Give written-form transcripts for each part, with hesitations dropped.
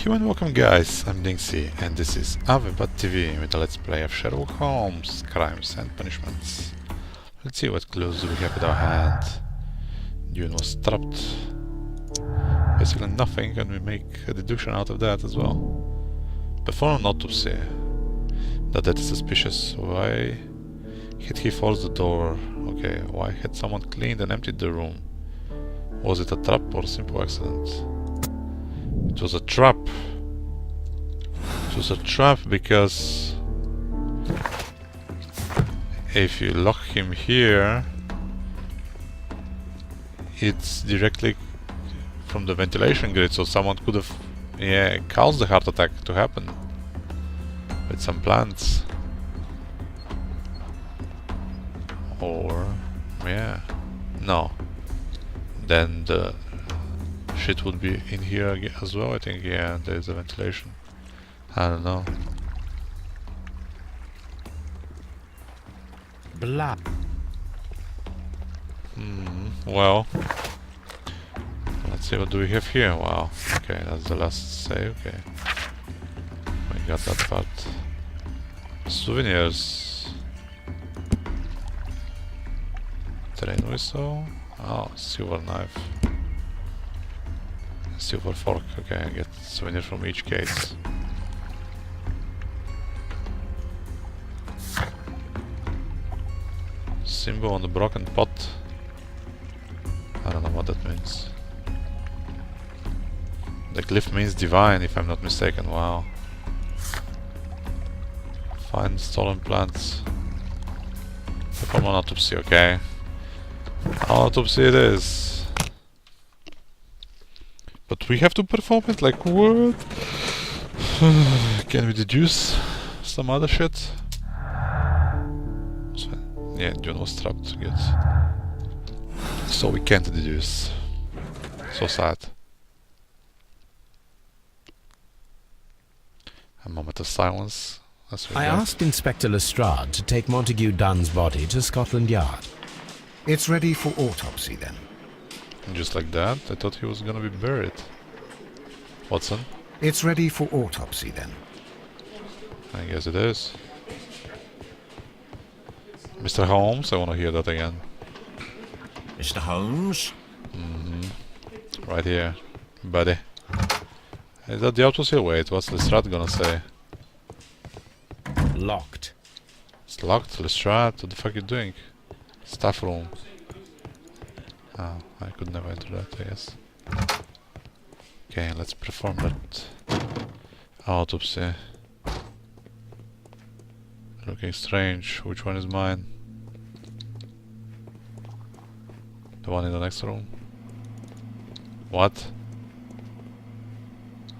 Hello and welcome guys, I'm DinXy and this is Avebat TV with a let's play of Sherlock Holmes, Crimes and Punishments. Let's see what clues do we have in our hand. Dune was trapped. Basically nothing, and we make a deduction out of that as well. Perform an autopsy. That is suspicious. Why had he forced the door? Okay, why had someone cleaned and emptied the room? Was it a trap or a simple accident? It was a trap. It was a trap because if you lock him here, it's directly from the ventilation grid, so someone could have caused the heart attack to happen with some plants. Or no. Then the shit would be in here as well, I think. Yeah, there's a ventilation. I don't know. Blah. Well, let's see, what do we have here? Wow. Okay, that's the last save. Okay, we got that part. Souvenirs. Train whistle. Oh, silver knife. Silver fork. Okay, I get souvenir from each case. Symbol on the broken pot. I don't know what that means. The glyph means divine, if I'm not mistaken. Wow. Find stolen plants. Perform an autopsy. Okay. Autopsy it is. But we have to perform it? Like what? Can we deduce some other shit? So, yeah, Dune was trapped. Good. So we can't deduce. So sad. A moment of silence. I asked Inspector Lestrade to take Montague Dunn's body to Scotland Yard. It's ready for autopsy then. Just like that? I thought he was gonna be buried. Watson? It's ready for autopsy then. I guess it is. Mr. Holmes, I wanna hear that again. Mr. Holmes? Right here, buddy. Is that the autopsy? Wait, what's Lestrade gonna say? Locked. It's locked, Lestrade. What the fuck are you doing? Staff room. Oh, I could never enter that, I guess. Okay, let's perform that autopsy. Looking strange. Which one is mine? The one in the next room? What?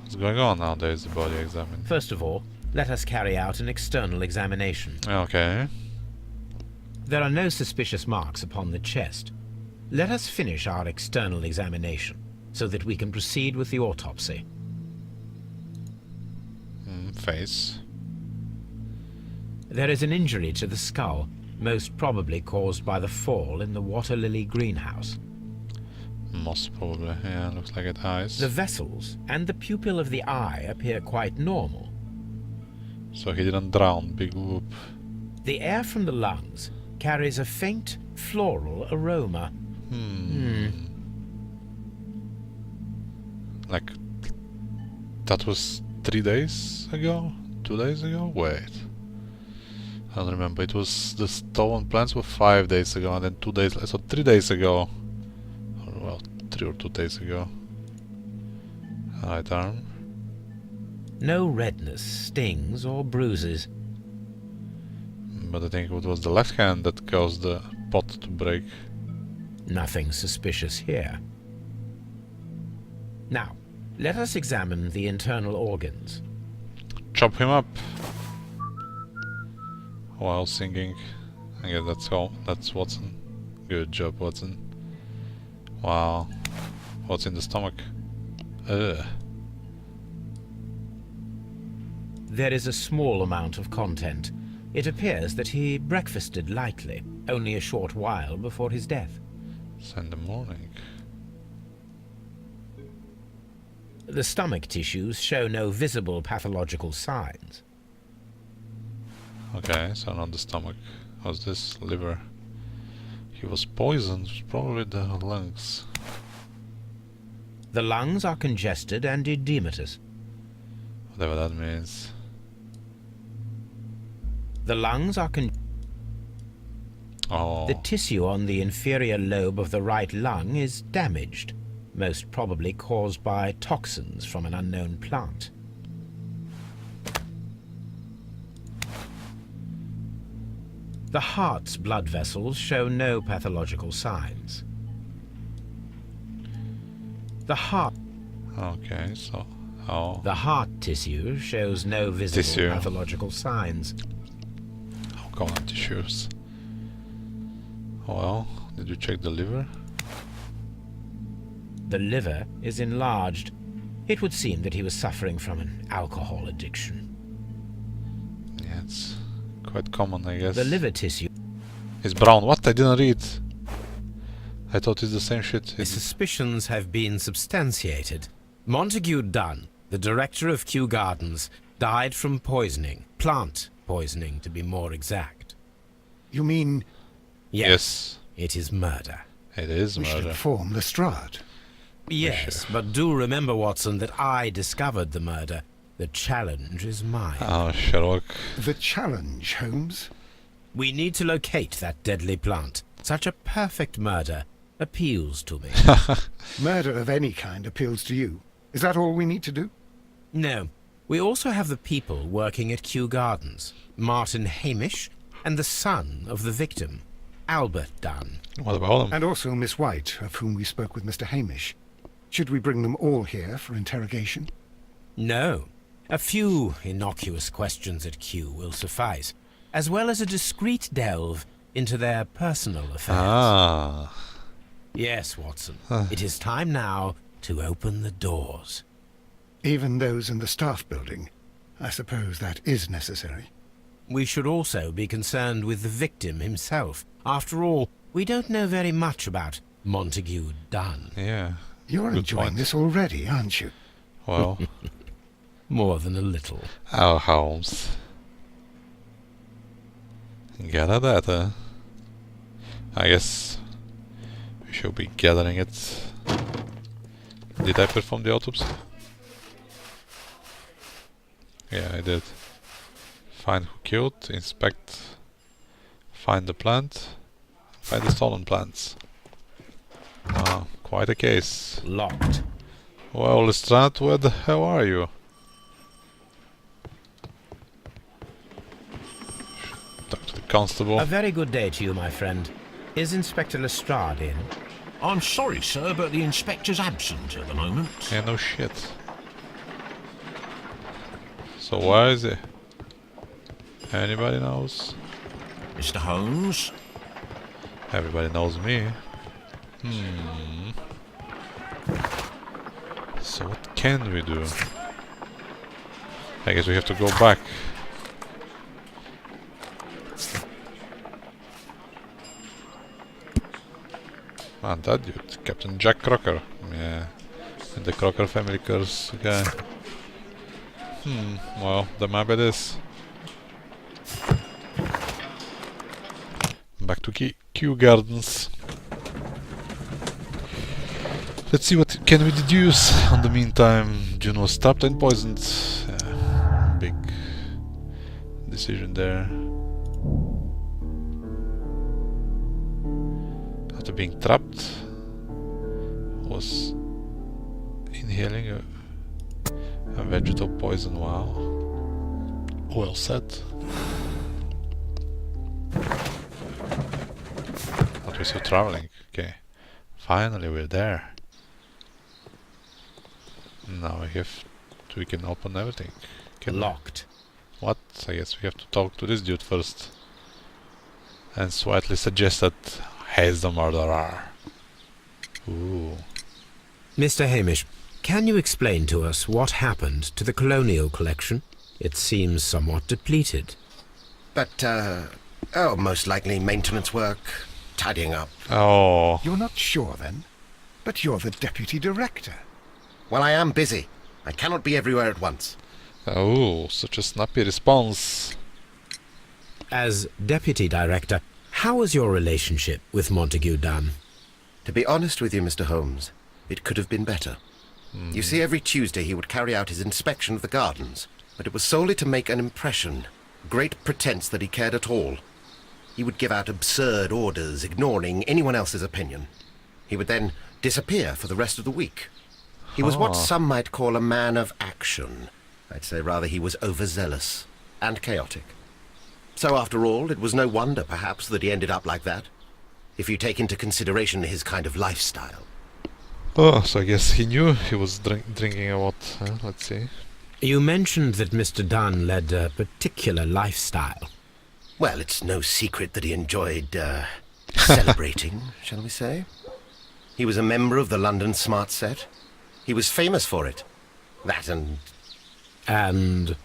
What's going on now? There is the body examined. First of all, let us carry out an external examination. Okay. There are no suspicious marks upon the chest. Let us finish our external examination so that we can proceed with the autopsy. Face. There is an injury to the skull, most probably caused by the fall in the water lily greenhouse. Most probably, yeah, looks like it. Eyes. The vessels and the pupil of the eye appear quite normal. So he didn't drown, big whoop. The air from the lungs carries a faint floral aroma. Like, that was 3 days ago? 2 days ago? Wait. I don't remember. It was the stolen plants were 5 days ago, and then 2 days, so 3 days ago. Or, well, 3 or 2 days ago. Right arm. No redness, stings, or bruises. But I think it was the left hand that caused the pot to break. Nothing suspicious here. Now, let us examine the internal organs. Chop him up! While singing. I guess that's all. That's Watson. Good job, Watson. Wow. What's in the stomach? Ugh. There is a small amount of content. It appears that he breakfasted lightly, only a short while before his death. It's in the morning. The stomach tissues show no visible pathological signs. Okay, so not the stomach. How's this? Liver. He was poisoned, probably the lungs. The lungs are congested and edematous. Whatever that means. The lungs are Oh. The tissue on the inferior lobe of the right lung is damaged, most probably caused by toxins from an unknown plant. The heart's blood vessels show no pathological signs. The heart Okay, so... Oh. The heart tissue shows no visible Tissue. pathological signs. How come on tissues? Well, did you check the liver? The liver is enlarged. It would seem that he was suffering from an alcohol addiction. Yeah, it's quite common, I guess. The liver tissue. It's brown. What? I didn't read. I thought it's the same shit. The suspicions have been substantiated. Montague Dunn, the director of Kew Gardens, died from poisoning. Plant poisoning, to be more exact. You mean Yes. It is murder. It is we should murder. inform Lestrade? Yes, but do remember, Watson, that I discovered the murder. The challenge is mine. Oh, Sherlock. The challenge, Holmes? We need to locate that deadly plant. Such a perfect murder appeals to me. Murder of any kind appeals to you. Is that all we need to do? No. We also have the people working at Kew Gardens. Martin Hamish and the son of the victim, Albert Dunn. What about him? And also Miss White, of whom we spoke with Mr. Hamish. Should we bring them all here for interrogation? No. A few innocuous questions at Kew will suffice, as well as a discreet delve into their personal affairs. Ah. Yes, Watson. It is time now to open the doors. Even those in the staff building. I suppose that is necessary. We should also be concerned with the victim himself. After all, we don't know very much about Montague Dunn. Yeah. You're Good enjoying point. this already, aren't you? Well. More than a little. Oh, Holmes. Gather that, huh? I guess we should be gathering it. Did I perform the autopsy? Yeah, I did. Find who killed, inspect, find the plant, find the stolen plants. Ah, quite a case. Locked. Well, Lestrade, where the hell are you? Talk to the constable. A very good day to you, my friend. Is Inspector Lestrade in? I'm sorry, sir, but the inspector's absent at the moment. Yeah, no shit. So where is he? Anybody knows? Mr. Holmes? Everybody knows me. So what can we do? I guess we have to go back. Man, that dude, Captain Jack Crocker. Yeah, and the Crocker family curse guy. Well, the map it is. Back to Kew Gardens. Let's see what can we deduce. In the meantime, June was trapped and poisoned. Yeah, big decision there. After being trapped, was inhaling a vegetal poison. Wow. Well said. But we're still traveling. Okay. Finally we're there. Now we can open everything. Can we? Locked. What? I guess we have to talk to this dude first. And slightly suggest that he's the murderer. Ooh. Mr. Hamish, can you explain to us what happened to the colonial collection? It seems somewhat depleted. But, most likely maintenance work, tidying up. Oh. You're not sure, then? But you're the deputy director. Well, I am busy. I cannot be everywhere at once. Oh, such a snappy response. As Deputy Director, how was your relationship with Montague Dunn? To be honest with you, Mr. Holmes, it could have been better. You see, every Tuesday he would carry out his inspection of the gardens, but it was solely to make an impression. Great pretense that he cared at all. He would give out absurd orders, ignoring anyone else's opinion. He would then disappear for the rest of the week. He was what some might call a man of action. I'd say rather he was overzealous and chaotic. So after all, it was no wonder, perhaps, that he ended up like that, if you take into consideration his kind of lifestyle. Oh, so I guess he knew he was drinking a lot. Let's see. You mentioned that Mr. Dunn led a particular lifestyle. Well, it's no secret that he enjoyed, celebrating, shall we say. He was a member of the London Smart Set. He was famous for it. That and And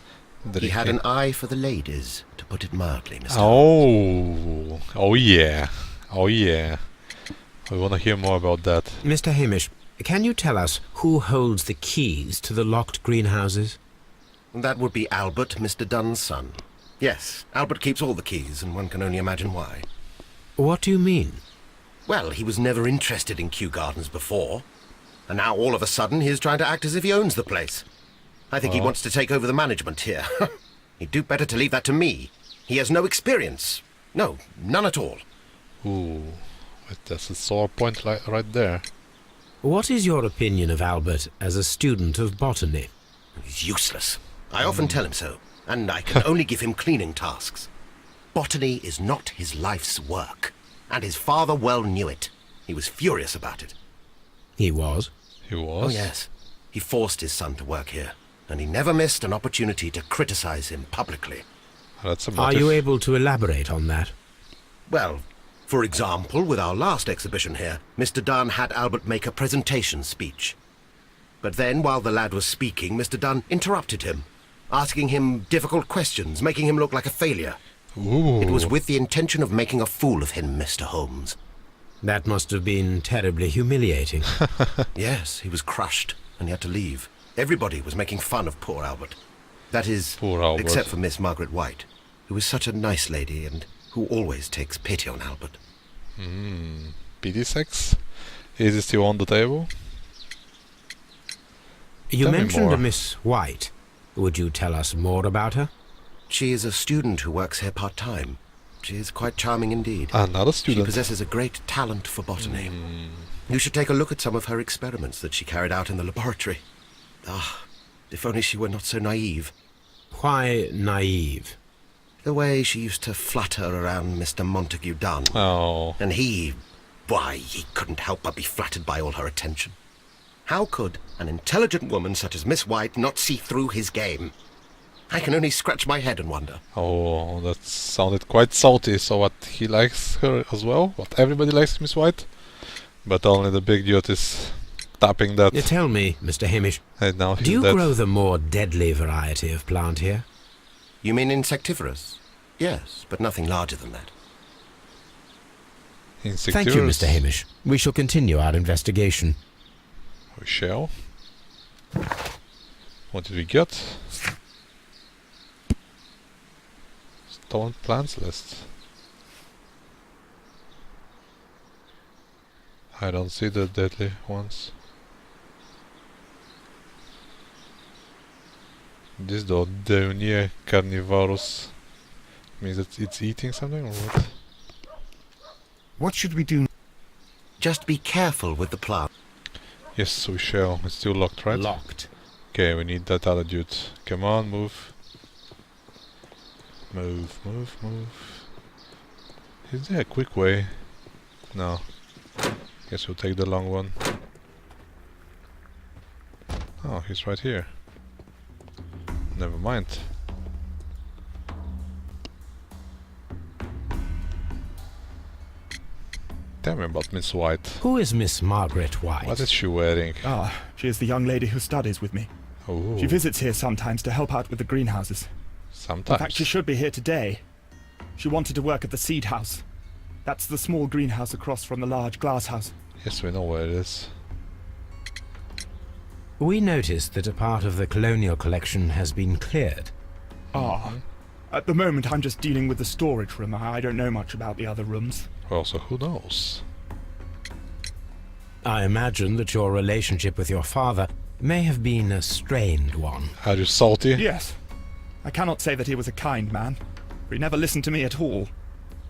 he had an eye for the ladies, to put it mildly, Mr. Oh, oh yeah, oh yeah. I want to hear more about that. Mr. Hamish, can you tell us who holds the keys to the locked greenhouses? That would be Albert, Mr. Dunn's son. Yes, Albert keeps all the keys, and one can only imagine why. What do you mean? Well, he was never interested in Kew Gardens before, and now all of a sudden he is trying to act as if he owns the place. I think he wants to take over the management here. He'd do better to leave that to me. He has no experience. No, none at all. Ooh, that's a sore point right there. What is your opinion of Albert as a student of botany? He's useless. I often tell him so, and I can only give him cleaning tasks. Botany is not his life's work, and his father well knew it. He was furious about it. He was? He was? Oh, yes. He forced his son to work here, and he never missed an opportunity to criticize him publicly. That's a Are motive. you able to elaborate on that? Well, for example, with our last exhibition here, Mr. Dunn had Albert make a presentation speech. But then, while the lad was speaking, Mr. Dunn interrupted him, asking him difficult questions, making him look like a failure. Ooh. It was with the intention of making a fool of him, Mr. Holmes. That must have been terribly humiliating. Yes, he was crushed, and he had to leave. Everybody was making fun of poor Albert. That is, Poor Albert. except for Miss Margaret White, who is such a nice lady and who always takes pity on Albert. PD sex? Is it still on the table? You Tell me mentioned more. a Miss White. Would you tell us more about her? She is a student who works here part-time. She is quite charming indeed. Another She student. possesses a great talent for botany. You should take a look at some of her experiments that she carried out in the laboratory. Ah, if only she were not so naive. Why naive? The way she used to flutter around Mr. Montague Dunn. Oh, And he couldn't help but be flattered by all her attention. How could an intelligent woman such as Miss White not see through his game? I can only scratch my head and wonder. oh, that sounded quite salty. So what, he likes her as well? What, everybody likes Miss White? But only the big dude is tapping that. You tell me, Mr. Hamish, And now do he's you dead. grow the more deadly variety of plant here? You mean insectivorous? Yes, but nothing larger than that. Thank you, Mr. Hamish. We shall continue our investigation. We shall. What did we get? Stolen plants list. I don't see the deadly ones. This though, Deunia carnivorous, means that it's eating something or what? What should we do? Just be careful with the plant. Yes, we shall. It's still locked, right? Locked. Okay, we need that other dude. Come on, move. Move, move, move. Is there a quick way? No. Guess we'll take the long one. Oh, he's right here. Never mind. Tell me about Miss White. Who is Miss Margaret White? What is she wearing? Ah, she is the young lady who studies with me. Oh, She visits here sometimes to help out with the greenhouses. In fact, she sometimes. should be here today. She wanted to work at the seed house. That's the small greenhouse across from the large glass house. Yes, we know where it is. We noticed that a part of the colonial collection has been cleared. Ah. At the moment, I'm just dealing with the storage room. I don't know much about the other rooms. Well, so who knows? I imagine that your relationship with your father may have been a strained one. Are you salty? Yes. I cannot say that he was a kind man, for he never listened to me at all.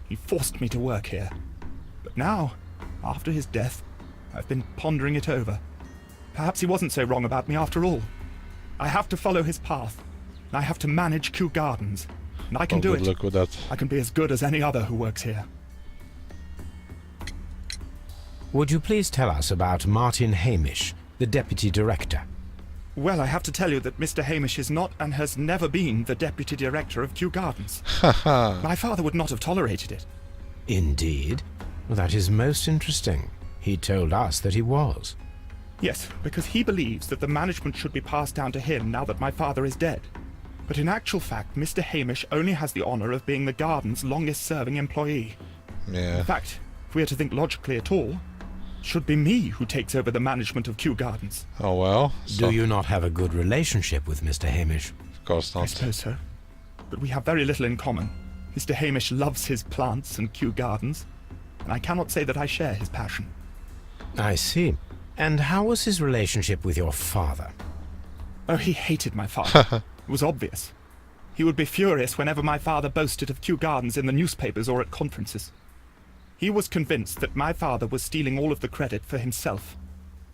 He forced me to work here. But now, after his death, I've been pondering it over. Perhaps he wasn't so wrong about me after all. I have to follow his path. I have to manage Kew Gardens. And I can do good it. luck with that. I can be as good as any other who works here. Would you please tell us about Martin Hamish, the deputy director? Well, I have to tell you that Mr. Hamish is not and has never been the deputy director of Kew Gardens. Haha. My father would not have tolerated it. Indeed? Well, that is most interesting. He told us that he was. Yes, because he believes that the management should be passed down to him now that my father is dead. But in actual fact, Mr. Hamish only has the honour of being the garden's longest-serving employee. Yeah. In fact, if we are to think logically at all, it should be me who takes over the management of Kew Gardens. Oh well. Do you not have a good relationship with Mr. Hamish? Of course I not. suppose so. But we have very little in common. Mr. Hamish loves his plants and Kew Gardens, and I cannot say that I share his passion. I see. And how was his relationship with your father? Oh, he hated my father. It was obvious. He would be furious whenever my father boasted of Kew Gardens in the newspapers or at conferences. He was convinced that my father was stealing all of the credit for himself.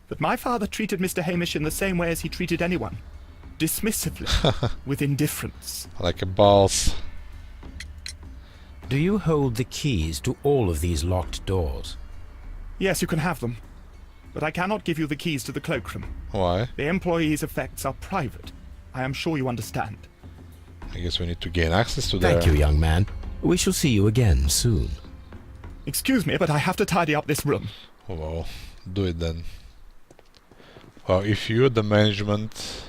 But my father treated Mr. Hamish in the same way as he treated anyone. Dismissively, with indifference. Like a boss. Do you hold the keys to all of these locked doors? Yes, you can have them. But I cannot give you the keys to the cloakroom. Why? The employees' effects are private. I am sure you understand. I guess we need to gain access to their... Thank you, young man. We shall see you again soon. Excuse me, but I have to tidy up this room. Oh, well, do it then. Well, if you're the management,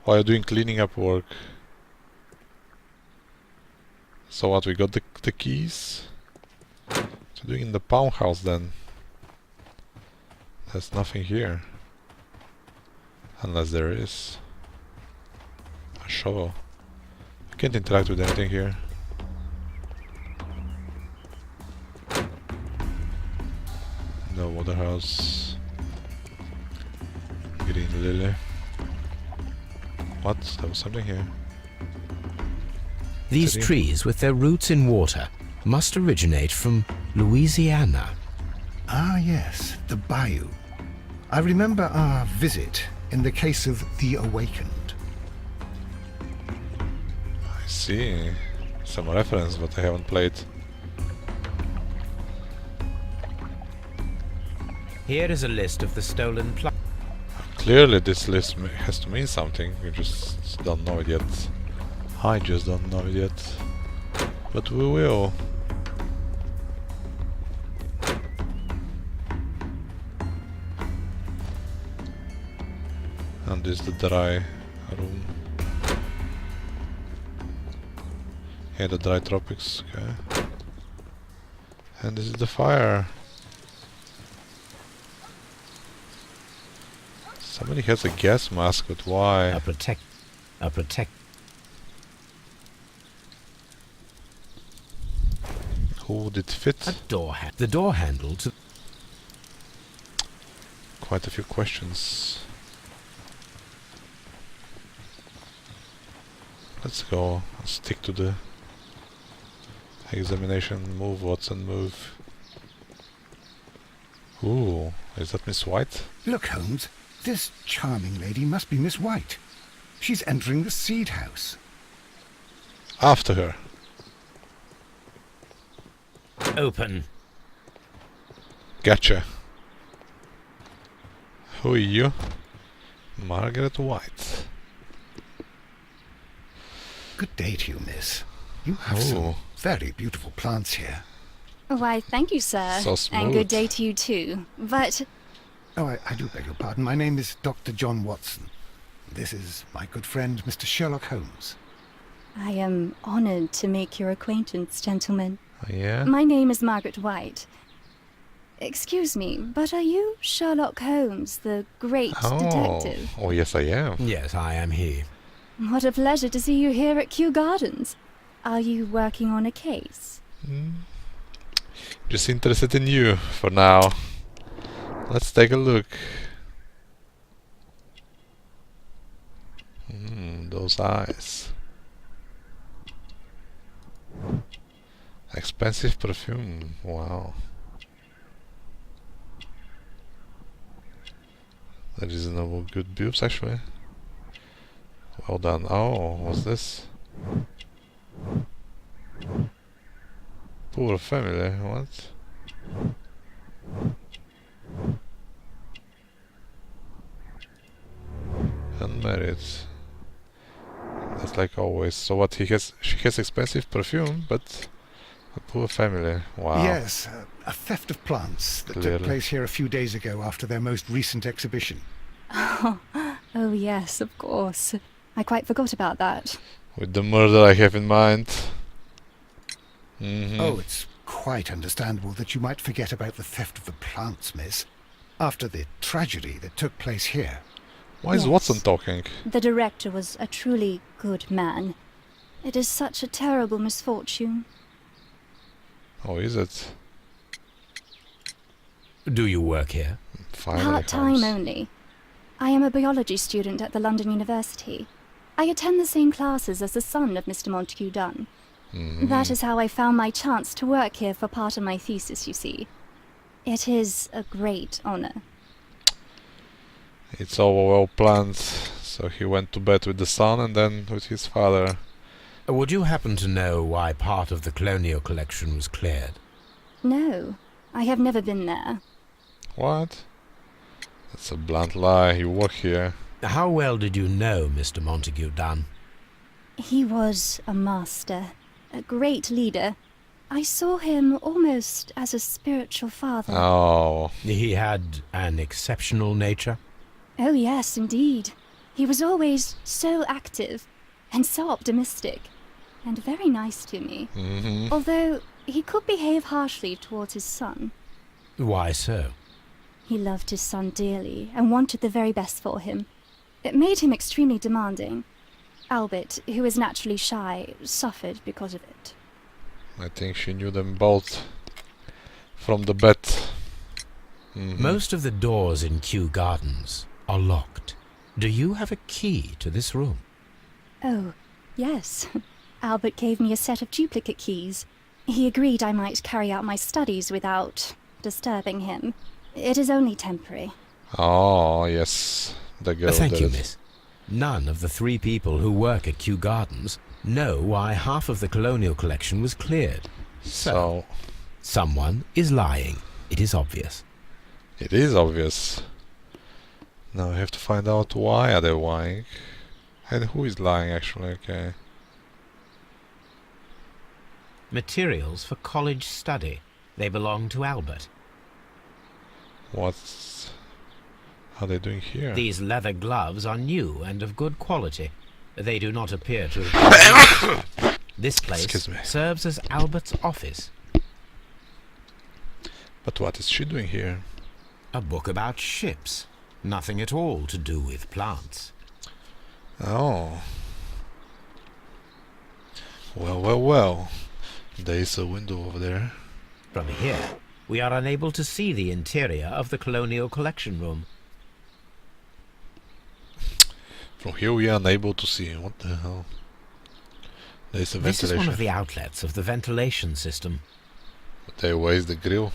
while you're doing cleaning up work. So what, we got the keys? What are you doing in the pound house then? There's nothing here. Unless there is. A shovel. I can't interact with anything here. No water house. Green lily. What? There was something here. These City. trees, with their roots in water, must originate from Louisiana. Ah, yes, the bayou. I remember our visit in the case of the Awakened. I see. Some reference, but I haven't played. Here is a list of the stolen plants. Clearly this list has to mean something, we just don't know it yet. I just don't know it yet. But we will. And this is the dry room. Yeah, the dry tropics, okay. And this is the fire. Somebody has a gas mask, but why? A protect. Who would it fit? The door handle to. Quite a few questions. Let's go. Stick to the examination. Move, Watson, move. Ooh, is that Miss White? Look, Holmes, this charming lady must be Miss White. She's entering the seed house. After her. Open. Gotcha. Who are you? Margaret White. Good day to you, miss. You have Ooh. some very beautiful plants here. Why, thank you, sir. So And smooth. good day to you too. But Oh, I do beg your pardon. My name is Dr. John Watson. This is my good friend, Mr. Sherlock Holmes. I am honored to make your acquaintance, gentlemen. Yeah? My name is Margaret White. Excuse me, but are you Sherlock Holmes, the great detective? Oh, yes, I am. Yes, I am he. What a pleasure to see you here at Kew Gardens. Are you working on a case? Just interested in you for now. Let's take a look. Those eyes. Expensive perfume. Wow. That is no good boobs actually. Well done. Oh, what's this? Poor family. What? Unmarried. That's like always. So what? She has expensive perfume, but a poor family. Wow. Yes, a theft of plants that Clearly. took place here a few days ago after their most recent exhibition. Oh yes, of course. I quite forgot about that. With the murder I have in mind. Oh, it's quite understandable that you might forget about the theft of the plants, miss, after the tragedy that took place here. Why is Yes. Watson talking? The director was a truly good man. It is such a terrible misfortune. Oh, is it? Do you work here? Finally, Part-time Holmes. only. I am a biology student at the London University. I attend the same classes as the son of Mr. Montague Dunn. That is how I found my chance to work here for part of my thesis, you see. It is a great honor. It's all well planned. So he went to bed with the son and then with his father. Would you happen to know why part of the colonial collection was cleared? No, I have never been there. What? That's a blunt lie. You work here. How well did you know Mr. Montague Dunn? He was a master, a great leader. I saw him almost as a spiritual father. Oh, He had an exceptional nature. Oh yes, indeed. He was always so active and so optimistic and very nice to me. Although he could behave harshly towards his son. Why so? He loved his son dearly and wanted the very best for him. It made him extremely demanding. Albert, who is naturally shy, suffered because of it. I think she knew them both from the bed. Most of the doors in Kew Gardens are locked. Do you have a key to this room? Oh, yes. Albert gave me a set of duplicate keys. He agreed I might carry out my studies without disturbing him. It is only temporary. Oh, yes. The girl Thank did you, it. miss. None of the 3 people who work at Kew Gardens know why half of the colonial collection was cleared. So, Someone is lying. It is obvious. it is obvious. Now I have to find out why are they lying. And who is lying actually, okay. Materials for college study. They belong to Albert. What are they doing here? These leather gloves are new and of good quality. They do not appear to have... This place Excuse me. serves as Albert's office. But what is she doing here? A book about ships. Nothing at all to do with plants. Oh. Well, well, well. There is a window over there. From here, we are unable to see the interior of the colonial collection room. From here we are unable to see. What the hell? There is a This is ventilation. one of the outlets of the ventilation system. There ways the grill.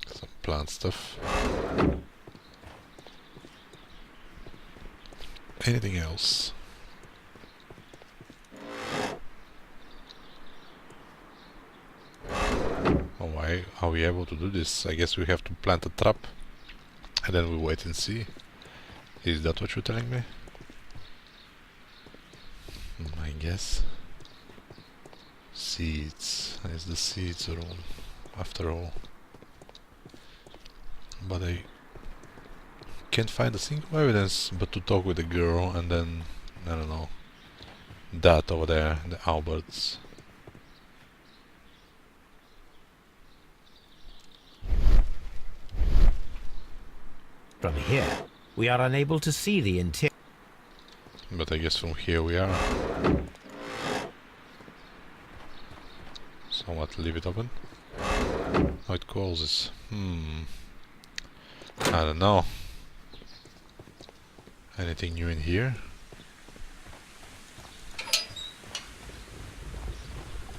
Some plant stuff. Anything else? Oh, why are we able to do this? I guess we have to plant a trap and then we wait and see. Is that what you're telling me? I guess. Seeds. It's the seeds room, after all. But I can't find a single evidence but to talk with the girl and then, I don't know, that over there, the Alberts. From here, we are unable to see the interior. But I guess from here we are. So what, leave it open? Oh, it closes. I don't know. Anything new in here?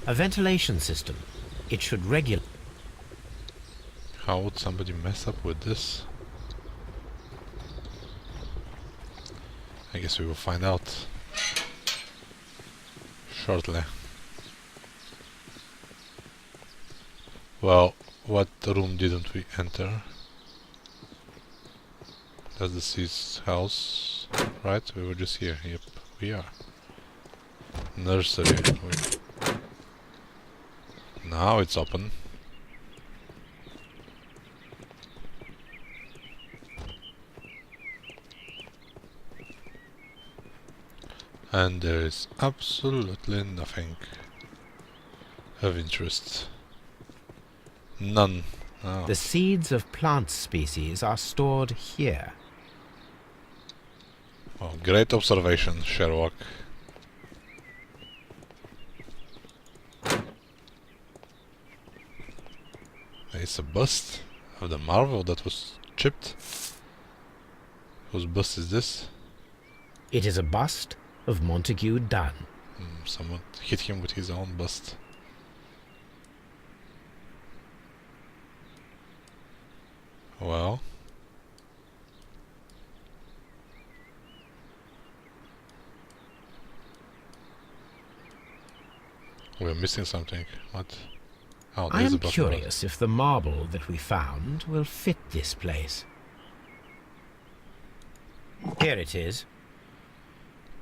A ventilation system. It should regulate. How would somebody mess up with this? I guess we will find out shortly. Well, what room didn't we enter? That's the C's house, right? We were just here. Yep, we are. Nursery. Now it's open. And there is absolutely nothing of interest. None. Oh. The seeds of plant species are stored here. Oh, great observation, Sherlock. It's a bust of the marvel that was chipped. Whose bust is this? It is a bust of Montague Dunn. Someone hit him with his own bust. Well, we're missing something. What? Oh, I there's a am button. curious if the marble that we found will fit this place. Here it is.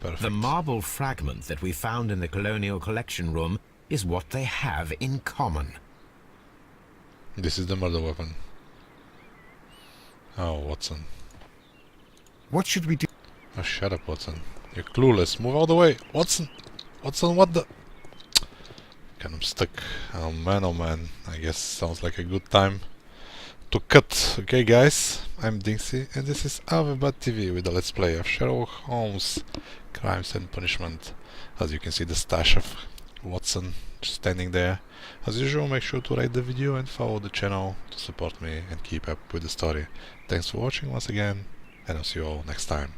Perfect. The marble fragment that we found in the Colonial Collection Room is what they have in common. This is the murder weapon. Oh, Watson. What should we do? Oh, shut up, Watson. You're clueless. Move out of the way. Watson! Watson, what the... God, I'm stuck. Oh man, I guess sounds like a good time to cut. Okay, guys, I'm DinXy, and this is Avebad TV with a Let's Play of Sherlock Holmes, Crimes and Punishment. As you can see, the stash of Watson just standing there. As usual, make sure to rate the video and follow the channel to support me and keep up with the story. Thanks for watching once again, and I'll see you all next time.